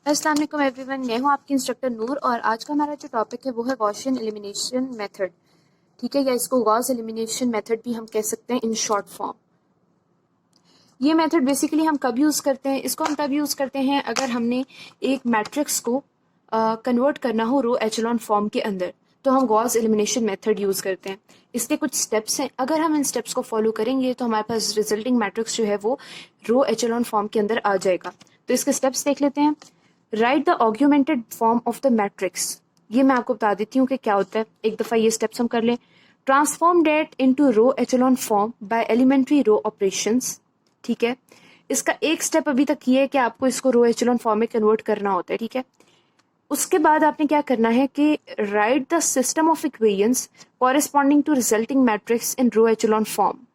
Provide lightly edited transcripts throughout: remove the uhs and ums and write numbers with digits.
अस्सलाम वालेकुम एवरीवन, मैं हूं आपकी इंस्ट्रक्टर नूर और आज का हमारा जो टॉपिक है वो है गॉसियन एलिमिनेशन मेथड। ठीक है, या इसको गॉस एलिमिनेशन मेथड भी हम कह सकते हैं इन शॉर्ट फॉर्म। ये मेथड बेसिकली हम कब यूज़ करते हैं? इसको हम तब यूज़ करते हैं अगर हमने एक मैट्रिक्स को कन्वर्ट करना हो रो एचेलॉन फॉर्म के अंदर, तो हम गॉस एलिमिनेशन मेथड यूज़ करते हैं। इसके कुछ स्टेप्स हैं, अगर हम इन स्टेप्स को फॉलो करेंगे तो हमारे पास रिजल्टिंग मैट्रिक्स जो है वो रो एचेलॉन फॉर्म के अंदर आ जाएगा। तो इसके स्टेप्स देख लेते हैं। Right the augmented form of the matrix. ये मैं आपको बता देती हूँ कि क्या होता है, एक दफ़ा ये स्टेप्स हम कर लें। Transform that into row echelon form by elementary row operations. ठीक है, इसका एक स्टेप अभी तक ये है कि आपको इसको रो एचेलॉन फॉर्म में कन्वर्ट करना होता है। ठीक है, उसके बाद आपने क्या करना है कि write the system of equations corresponding to resulting matrix in row echelon form.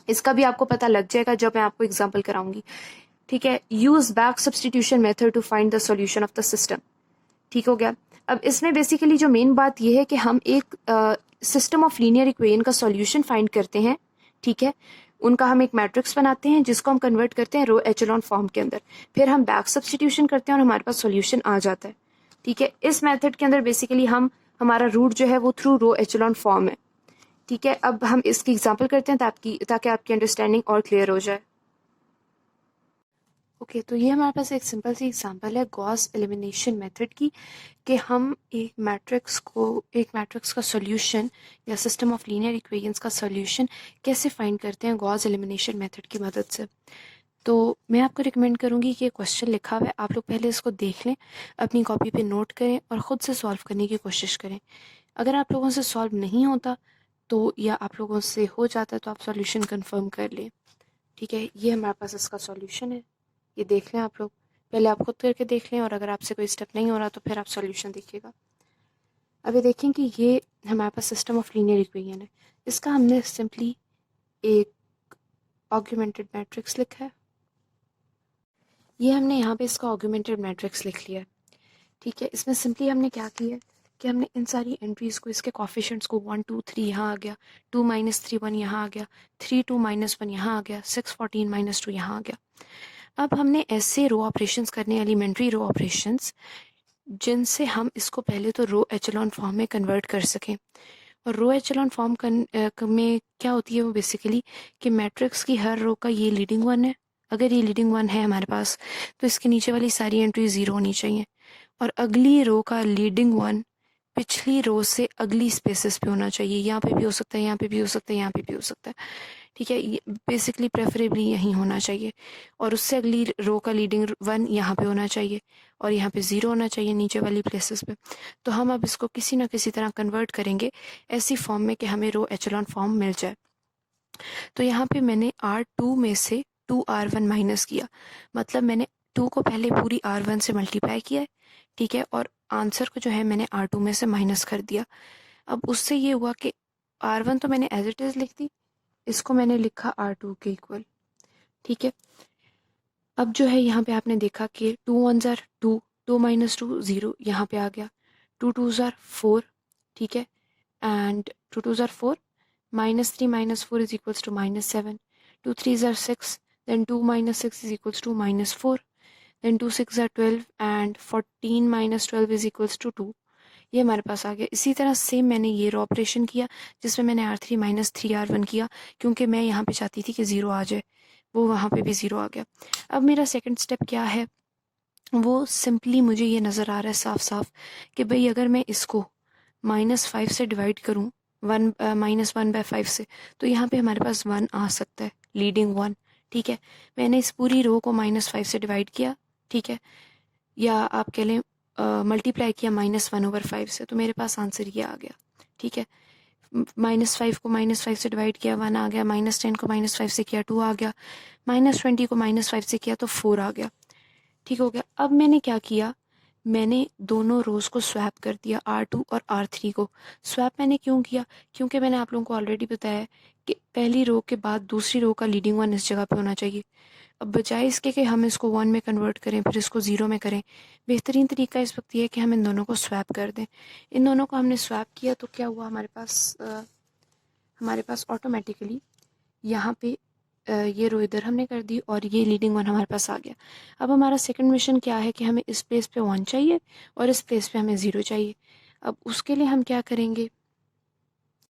इसका भी आपको पता लग जाएगा जब मैं आपको एग्जांपल कराऊंगी। ठीक है, use back substitution method to find the solution of the system. ठीक हो गया। अब इसमें बेसिकली जो मेन बात यह है कि हम एक सिस्टम ऑफ लीनियर इक्वेशन का सॉल्यूशन फाइंड करते हैं। ठीक है, उनका हम एक मैट्रिक्स बनाते हैं जिसको हम कन्वर्ट करते हैं रो एचेलॉन फॉर्म के अंदर, फिर हम बैक सब्सटीट्यूशन करते हैं और हमारे पास सॉल्यूशन आ जाता है। ठीक है, इस मेथड के अंदर बेसिकली हमारा रूट जो है वो थ्रू रो एचेलॉन फॉर्म है। ठीक है, अब हम इसकी एग्जांपल करते हैं ताकि आपकी अंडरस्टैंडिंग और क्लियर हो जाए। ओके, तो ये हमारे पास एक सिंपल सी एग्जांपल है गॉस एलिमिनेशन मेथड की, कि हम एक मैट्रिक्स का सॉल्यूशन या सिस्टम ऑफ लीनियर इक्वेशंस का सॉल्यूशन कैसे फाइंड करते हैं गॉस एलिमिनेशन मेथड की मदद से। तो मैं आपको रिकमेंड करूँगी कि ये क्वेश्चन लिखा हुआ है, आप लोग पहले इसको देख लें, अपनी कॉपी पे नोट करें और ख़ुद से सॉल्व करने की कोशिश करें। अगर आप लोगों से सॉल्व नहीं होता तो, या आप लोगों से हो जाता है तो आप सॉल्यूशन कंफर्म कर लें। ठीक है, ये हमारे पास इसका सॉल्यूशन है, ये देख लें आप लोग, पहले आप खुद करके देख लें और अगर आपसे कोई स्टेप नहीं हो रहा तो फिर आप सॉल्यूशन देखिएगा। अब ये देखें कि ये हमारे पास सिस्टम ऑफ लीनियर इक्वेशन है, इसका हमने सिंपली एक ऑग्यूमेंटेड मैट्रिक्स लिखा है। ये हमने यहाँ पे इसका ऑग्यूमेंटेड मैट्रिक्स लिख लिया है। ठीक है, इसमें सिंपली हमने क्या किया है कि हमने इन सारी एंट्रीज़ को, इसके कॉफिशेंट्स को 1 2 3 यहाँ आ गया, 2 -3 1 यहाँ आ गया, 3 2 -1 यहाँ आ गया, 6 14 -2 यहाँ आ गया। अब हमने ऐसे रो ऑपरेशंस करने, एलिमेंट्री रो ऑपरेशंस, जिनसे हम इसको पहले तो रो एचेलॉन फॉर्म में कन्वर्ट कर सकें। और रो एचेलॉन फॉर्म में क्या होती है वो बेसिकली कि मैट्रिक्स की हर रो का ये लीडिंग वन है। अगर ये लीडिंग वन है हमारे पास तो इसके नीचे वाली सारी एंट्री ज़ीरो होनी चाहिए, और अगली रो का लीडिंग वन पिछली रो से अगली स्पेसेस पे होना चाहिए। यहाँ पे भी हो सकता है, यहाँ पे भी हो सकता है, यहाँ पे भी हो सकता है। ठीक है, ये बेसिकली प्रेफरेबली यहीं होना चाहिए, और उससे अगली रो का लीडिंग वन यहाँ पे होना चाहिए और यहाँ पे ज़ीरो होना चाहिए नीचे वाली प्लेसेस पे। तो हम अब इसको किसी ना किसी तरह कन्वर्ट करेंगे ऐसी फॉर्म में कि हमें रो एचेलॉन फॉर्म मिल जाए। तो यहाँ पे मैंने R2 में से 2R1 माइनस किया, मतलब मैंने 2 को पहले पूरी R1 से मल्टीप्लाई किया है। ठीक है, और आंसर को जो है मैंने R2 में से माइनस कर दिया। अब उससे ये हुआ कि R1 तो मैंने एज इट इज़ लिख दी, इसको मैंने लिखा R2 के इक्वल। ठीक है, अब जो है यहाँ पे आपने देखा कि 2 1 ज़ार 2, 2 - 2 0 यहाँ पे आ गया, 2 2 ज़ार 4। ठीक है, एंड 2 2 ज़ार 4, -3 - 4 इज इक्वल्स टू -7, 2 3 ज़ार 6, then 2 - 6 is equals to -4, then 2 6 tsar 12 and 14 - 12 is equals to 2। ये हमारे पास आ गया। इसी तरह सेम मैंने ये रो ऑपरेशन किया जिसमें मैंने R3 - 3R1 किया, क्योंकि मैं यहाँ पे चाहती थी कि ज़ीरो आ जाए, वो वहाँ पे भी ज़ीरो आ गया। अब मेरा सेकंड स्टेप क्या है, वो सिंपली मुझे ये नज़र आ रहा है साफ साफ कि भाई अगर मैं इसको -5 से डिवाइड करूँ, -1/5 से, तो यहाँ पे हमारे पास 1 आ सकता है, लीडिंग 1। ठीक है, मैंने इस पूरी रो को -5 से डिवाइड किया। ठीक है, या आप कह लें मल्टीप्लाई किया -1/5 से, तो मेरे पास आंसर ये आ गया। ठीक है, -5 को -5 से डिवाइड किया, 1 आ गया, -10 को -5 से किया, 2 आ गया, -20 को -5 से किया तो 4 आ गया। ठीक हो गया। अब मैंने क्या किया, मैंने दोनों रोज़ को स्वैप कर दिया, R2 और R3 को। स्वैप मैंने क्यों किया, क्योंकि मैंने आप लोगों को ऑलरेडी बताया है कि पहली रो के बाद दूसरी रो का लीडिंग वन इस जगह पे होना चाहिए। अब बजाय इसके कि हम इसको 1 में कन्वर्ट करें फिर इसको 0 में करें, बेहतरीन तरीका इस वक्त ये है कि हम इन दोनों को स्वैप कर दें। इन दोनों को हमने स्वैप किया तो क्या हुआ, हमारे पास ऑटोमेटिकली यहाँ पे ये रो इधर हमने कर दी और ये लीडिंग वन हमारे पास आ गया। अब हमारा सेकंड मिशन क्या है कि हमें इस प्लेस पे 1 चाहिए और इस प्लेस पे हमें 0 चाहिए। अब उसके लिए हम क्या करेंगे,